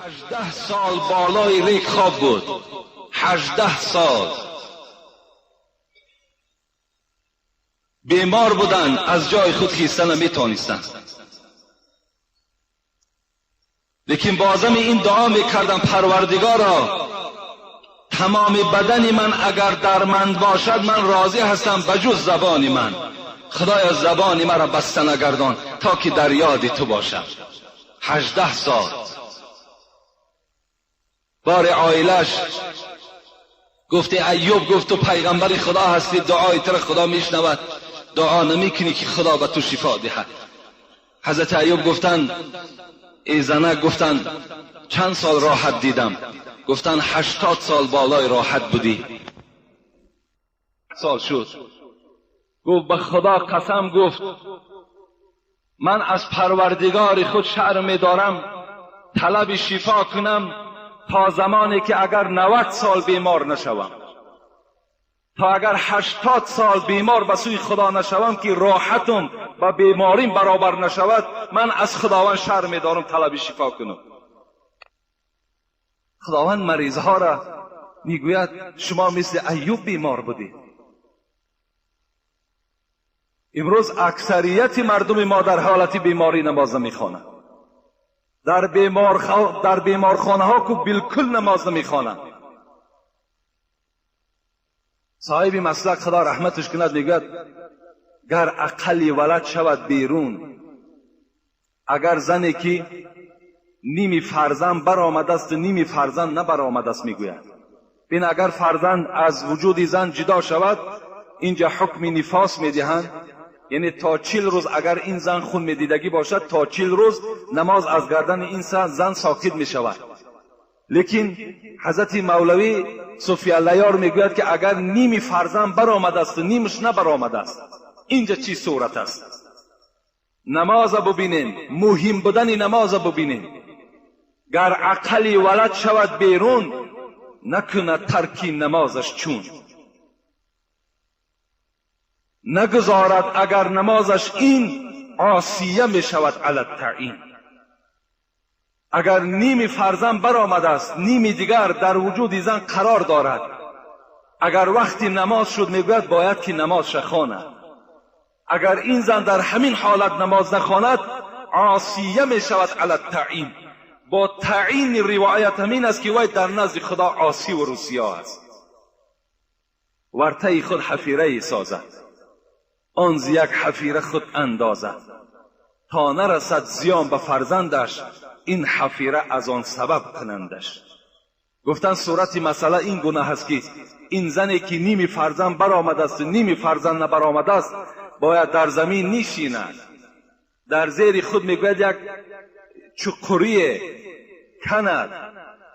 18 سال بالای ریگ خواب بود. 18 سال بیمار بودن، از جای خود خیستن نمیتونستن. لیکن بازم این دعا میکردم پروردگارا تمام بدن من اگر درمند باشد من راضی هستم بجز زبان من. خدایا زبان مرا بسته نگردان تا که در یاد تو باشم. 18 سال بار عائلش گفته ایوب گفت تو پیغمبر خدا هستی، دعای تو خدا میشنود، دعا نمیکنی که خدا به تو شفا دهد. حضرت ایوب گفتن ای زنک گفتن چند سال راحت دیدم؟ گفتن 80 سال بالای راحت بودی. سال شد. گفت به خدا قسم گفت من از پروردگار خود شرم دارم طلب شفا کنم تا زمانی که اگر 90 سال بیمار نشوم، تا اگر 80 سال بیمار به سوی خدا نشوم که راحتم و بیماریم برابر نشود، من از خداوند شرم دارم طلب شفا کنم. خداوند مریضها را میگوید شما مثل ایوب بیمار بودید. امروز اکثریت مردم ما در حالت بیماری نماز نمیخوانند. در بیمارخانه ها که بالکل نماز نمیخوانند. صاحب مسلک خدا رحمتش کند میگوید گر عقلی ولد شود بیرون، اگر زنی که نیمی فرزند برآمده است نیمی فرزند نبرآمده است میگوید بین اگر فرزند از وجود زن جدا شود اینجا حکم نفاس میدهند، یعنی تا 40 روز اگر این زن خون میدیدگی باشد تا 40 روز نماز از گردن این زن ساقط می شود. لیکن حضرت مولوی صوفی اللیار میگوید که اگر نیمی فرزند برآمده است نیمش نبرآمده است اینجا چی صورت است؟ نماز ببینین، مهم بودن نماز ببینین. گر عقلی ولد شود بیرون نکند ترکی نمازش چون، نگذارد اگر نمازش این عاصیه می شود علی التعیین. اگر نیمی فرزند برآمده است نیمی دیگر در وجود زن قرار دارد، اگر وقتی نماز شد میگوید باید که نماز خواند. اگر این زن در همین حالت نماز نخواند عاصیه می شود علی التعیین. با تعیین روایت همین است که وی در نزد خدا عاصی و رسوا است. ورطه خود حفیره سازد آن ز یک حفیره خود اندازد، تا نرسد زیان به فرزندش این حفیره از آن سبب کنندش. گفتن صورت مسئله این گونه هست که این زنی که نیمی فرزند برآمده است نیمی فرزند نبرآمده است باید در زمین نشیند، در زیر خود میگوید یک چقوری کند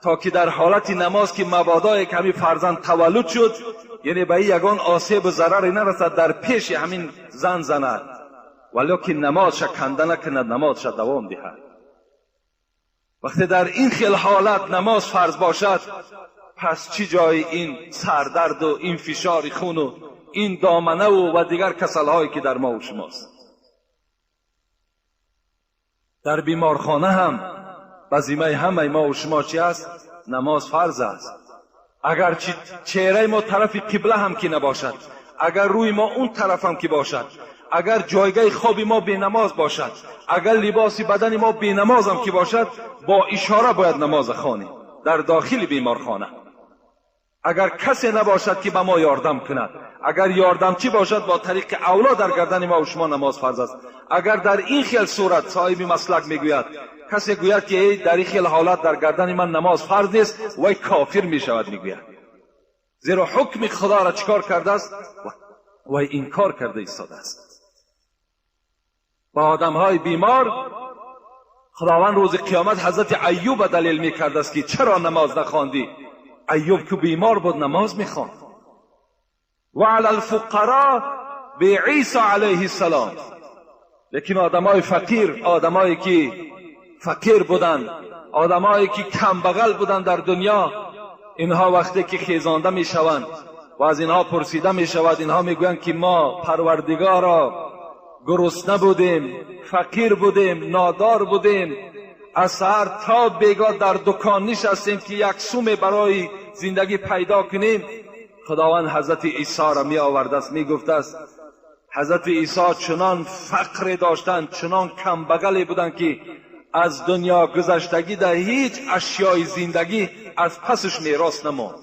تا که در حالت نماز که مبادا که همین فرزند تولد شد یعنی به یگان آسیب و ضرری نرسد در پیش همین زن زند، ولی که نمازش کنده نکند نمازش دوام دهد. وقتی در این خیل حالت نماز فرض باشد پس چی جای این سردرد و این فشار خون و این دامنه و دیگر کسلهایی که در ما و شماست. در بیمارخانه هم وظیفه همه ما و شما چی است؟ نماز فرض است. اگر چهره ما طرف قبله هم که نباشد، اگر روی ما اون طرف هم که باشد، اگر جایگاه خواب ما بی نماز باشد، اگر لباس بدن ما بی نماز هم که باشد با اشاره باید نماز خوانیم در داخل بیمارخانه. اگر کسی نباشد که به ما یاردم کند، اگر یاردمچی باشد با طریق اولا در گردن ما و شما نماز فرض است. اگر در این خیل صورت صاحب مسلک میگوید کسی گوید که در این خیل حالت در گردن من نماز فرض نیست وی کافر می شود میگوید، زیرا حکم خدا را چیکار کرده است؟ وی انکار کرده ایستاده است. با آدم های بیمار خداوند روز قیامت حضرت ایوب دلیل می کرده است که چرا نماز نخواندی؟ ایوب که بیمار بود نماز می خواند. و علی الفقراء به عیسی علیه السلام. لیکن آدمای فقیر، آدمایی که فقیر بودند، آدمایی که کم بغل بودند در دنیا، اینها وقتی که خیزانده می شوند و از اینها پرسیده می شود اینها می گویند که ما پروردگارا گرسنه بودیم، فقیر بودیم، نادار بودیم، از سحر تا بیگاه در دکان نشستیم که یک سوم برای زندگی پیدا کنیم. خداوند حضرت عیسی را می آورده است، می گفته است حضرت عیسی چنان فقر داشتند، چنان کمبغلی بودند که از دنیا گذشتگی در هیچ اشیای زندگی از پسش میراث نماند.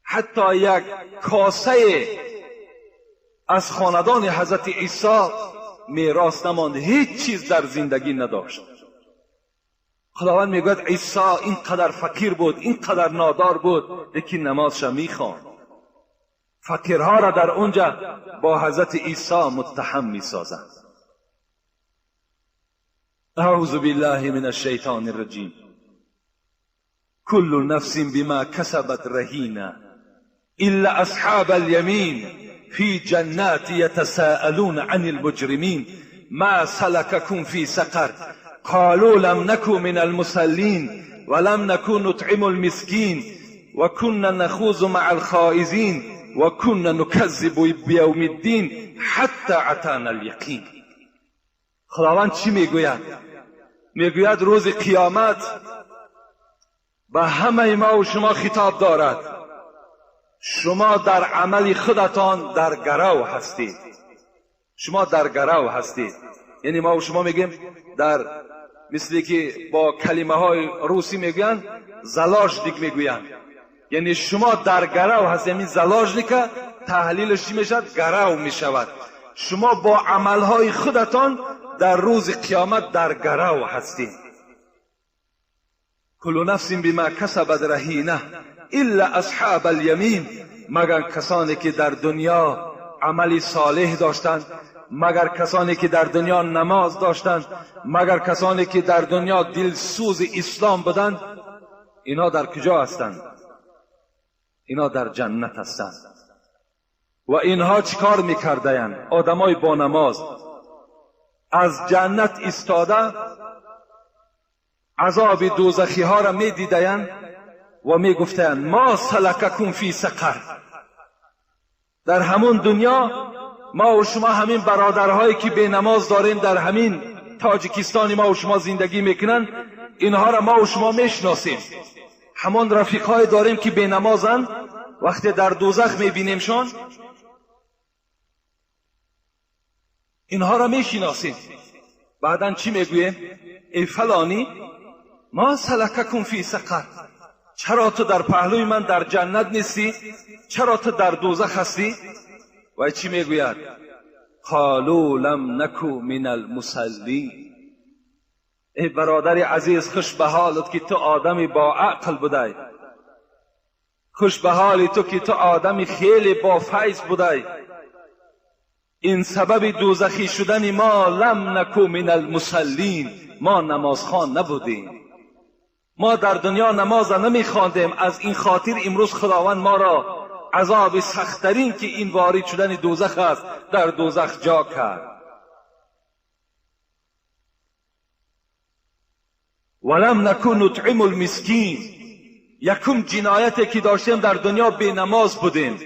حتی یک کاسه از خاندان حضرت عیسی میراث نماند، هیچ چیز در زندگی نداشت. خداوند میگوید عیسی اینقدر فقیر بود، اینقدر نادار بود، لیکن نمازش میخواند. فقیرها را در اونجا با حضرت عیسی متهم میسازند. اعوذ بالله من الشیطان الرجیم. كل نفس بما كسبت رهینه الا اصحاب اليمين في جنات يتساءلون عن المجرمين ما سلككم في سقر قالوا لم نكن من المصلين ولم نكن نطعم المسكين وكنا نخوض مع الخائضين وكنا نكذب بيوم الدين حتى اتانا اليقين. خداوند چی میگوید؟ میگوید روز قیامت به همه ما و شما خطاب دارد. شما در عمل خودتان در گرو هستید. شما در گرو هستید. یعنی ما و شما میگیم در مثلی که با کلمه های روسی میگوین زلاژدیک میگوین، یعنی شما در گرو هستید. یعنی زلاژدیک تحلیلش چی میشد؟ گرو میشود. شما با عمل های خودتان در روز قیامت در گرو هستید. کل نفس بما کسبت رهینه الا اصحاب الیمین، مگر کسانی که در دنیا عملی صالح داشتند، مگر کسانی که در دنیا نماز داشتند، مگر کسانی که در دنیا دلسوز اسلام بودند. اینا در کجا هستند؟ اینا در جنت هستند. و اینها چیکار میکردند؟ آدمای با نماز از جنت استاده عذاب دوزخی ها را می دیدند و می گفتند ما سلککم فی سقر. در همون دنیا ما و شما همین برادرهایی که به نماز داریم در همین تاجیکستان ما و شما زندگی میکنند، اینها را ما و شما میشناسیم. همون رفیقهای داریم که به نمازند، وقتی در دوزخ میبینیمشان اینها را میشناسیم. بعدن چی میگویم؟ ای فلانی ما سلککم فی سقر، چرا تو در پهلوی من در جنت نیستی؟ چرا تو در دوزخ هستی؟ و چی میگوید؟ قالوا لم نکو من المصلین. ای برادر عزیز، خوش به حالت که تو آدمی با عقل بودی، خوش به حالی تو که تو آدمی خیلی با فیض بودی. این سبب دوزخی شدن ما لم نکو من المصلین، ما نمازخوان نبودیم. ما در دنیا نماز نمیخواندیم، از این خاطر امروز خداوند ما را عذاب سخت‌ترین که این وارد شدن دوزخ است در دوزخ جا کرد. ولم نکن نطعم المسکین، یکم جنایتی که داشتیم در دنیا بی نماز بودیم.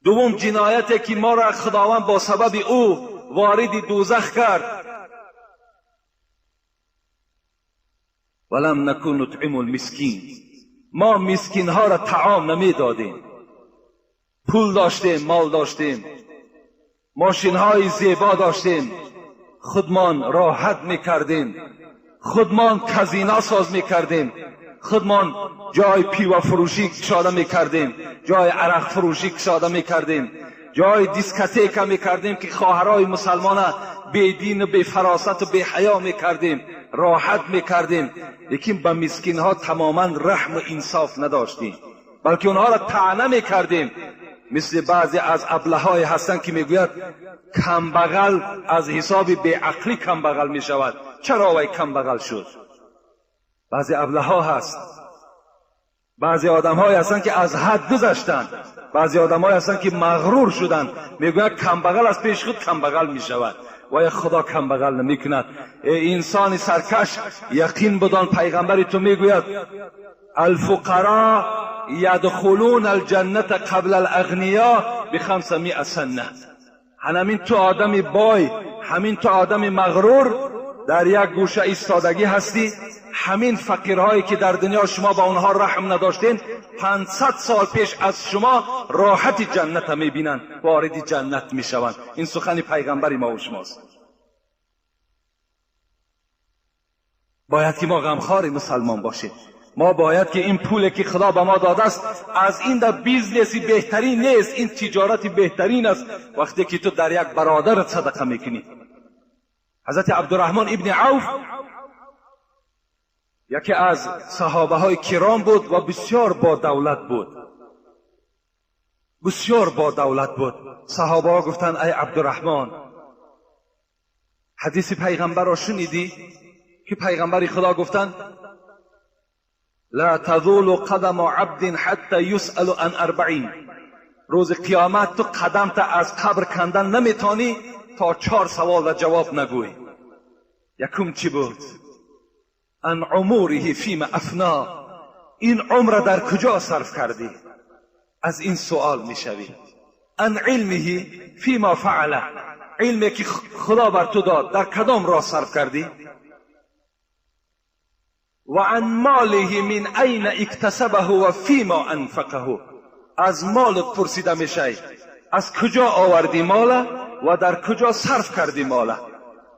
دوم جنایتی که ما را خداوند با سبب او وارد دوزخ کرد. ولم نکن نطعم المسکین، ما مسکین ها را طعام نمی دادیم. پول داشتیم، مال داشتیم، ماشین های زیبا داشتیم، خودمان راحت میکردیم، خودمان کازینو ساز میکردیم، خودمان جای پیوه فروشی کشاده میکردیم، جای عرق فروشی کشاده میکردیم، جای دیسکتیک میکردیم که خواهرای مسلمان بی دین و بی فراست و بی حیا میکردیم، راحت میکردیم. لیکن به مسکین ها تماما رحم و انصاف نداشتیم، بلکه اونها را طعنه میکردیم. مثل بعضی از ابله‌های هستند که میگوید کمبغل از حساب بیعقلی کمبغل میشود. چرا وای کمبغل شد؟ بعضی ابله‌ها هست، بعضی آدم‌های هستند که از حد گذشتند، بعضی آدم‌های هستند که مغرور شدند، میگوید کمبغل از پیش خود کمبغل میشود. وای خدا کمبغل نمیکند. ای انسان سرکش، یقین بدان پیغمبر تو میگوید الفقراء یدخلون الجنة قبل الاغنیاء ب500 سنه. همین تو آدم بای، همین تو آدم مغرور در یک گوشه ایستادگی هستی. همین فقیرهایی که در دنیا شما با اونها رحم نداشتین 500 سال پیش از شما راحت جنت میبینن، وارد جنت میشوند. این سخن پیغمبر ما و شماست. باید که ما غمخوار مسلمان باشیم. ما باید که این پولی که خدا به ما داده است، از این در بیزنسی بهترین نیست، این تجارتی بهترین است وقتی که تو در یک برادرت صدقه میکنی. حضرت عبدالرحمن ابن عوف یکی از صحابه های کرام بود و بسیار با دولت بود، بسیار با دولت بود. صحابه ها گفتن ای عبدالرحمن، حدیث پیغمبر را شنیدی که پیغمبر خدا گفتن لا تزول قدم عبد حتى يسأل عن 40. روز قیامت تو قدمت از قبر کندن نمیتونی تا 4 سوال و جواب نگوی. یکم چی بود؟ عن عمره فيما افنا، این عمر در کجا صرف کردی؟ از این سوال میشوی. عن علمه فيما فعل، علمی که خدا بر تو داد در کدام راه صرف کردی؟ و عن ماله من این اکتسبه و فیما انفقه، از مالت پرسیده میشه از کجا آوردی مال و در کجا صرف کردی مال.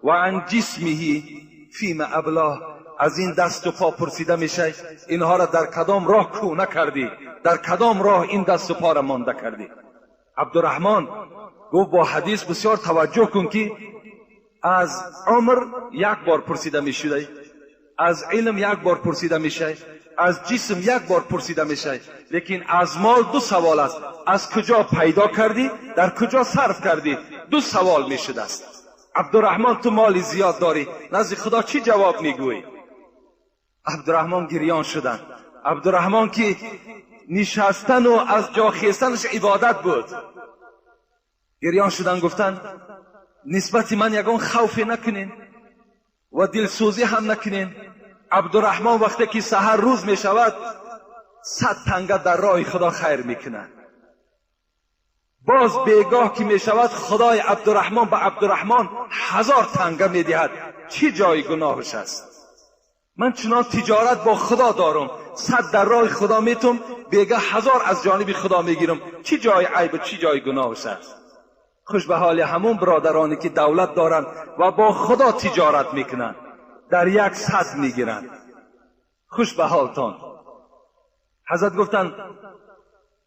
و عن جسمه فیما ابلاه، از این دست و پا پرسیده میشه اینها را در کدام راه کونه کردی، در کدام راه این دست و پا را مانده کردی. عبدالرحمن گفت با حدیث بسیار توجه کن که از عمر یک بار پرسیده میشده، از علم یک بار پرسیده میشه، از جسم یک بار پرسیده میشه، لیکن از مال 2 سوال است. از کجا پیدا کردی، در کجا صرف کردی، 2 سوال میشده است. عبدالرحمن تو مالی زیاد داری، نزد خدا چی جواب میگویی؟ عبدالرحمن گریان شدن. عبدالرحمن که نشستن و از جا خیستنش عبادت بود، گریان شدن. گفتن نسبت من یگان خوفی نکنین و دلسوزی هم نکنین. عبدالرحمن وقتی که سحر روز می شود 100 تنگه در راه خدا خیر میکنه. باز بیگاه که می شود خدای عبدالرحمن به عبدالرحمن 1000 تنگه می دهد. چی جای گناهش است؟ من چنان تجارت با خدا دارم، 100 در راه خدا میتم، بیگه 1000 از جانب خدا میگیرم. چی جای عیب و چی جای گناهش است؟ خوش به حال همون برادرانی که دولت دارن و با خدا تجارت میکنن، در یک 100 میگیرن. خوش به حالتان. حضرت گفتن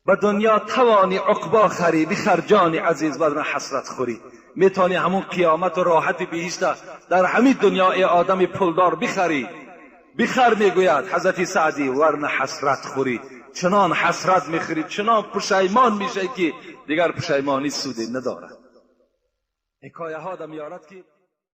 به دنیا توانی عقبا خری، بخر جان عزیز ورنه حسرت خوری. میتونی همون قیامت و راحت بهشت در همین دنیا ای آدم پولدار بخری. بخر میگوید حضرت سعدی ورنه حسرت خوری. چنان حسرت میخوری، چنان پشیمان میشه که دیگر پشیمانی سودی ندارد. حکایه ها دم یارد که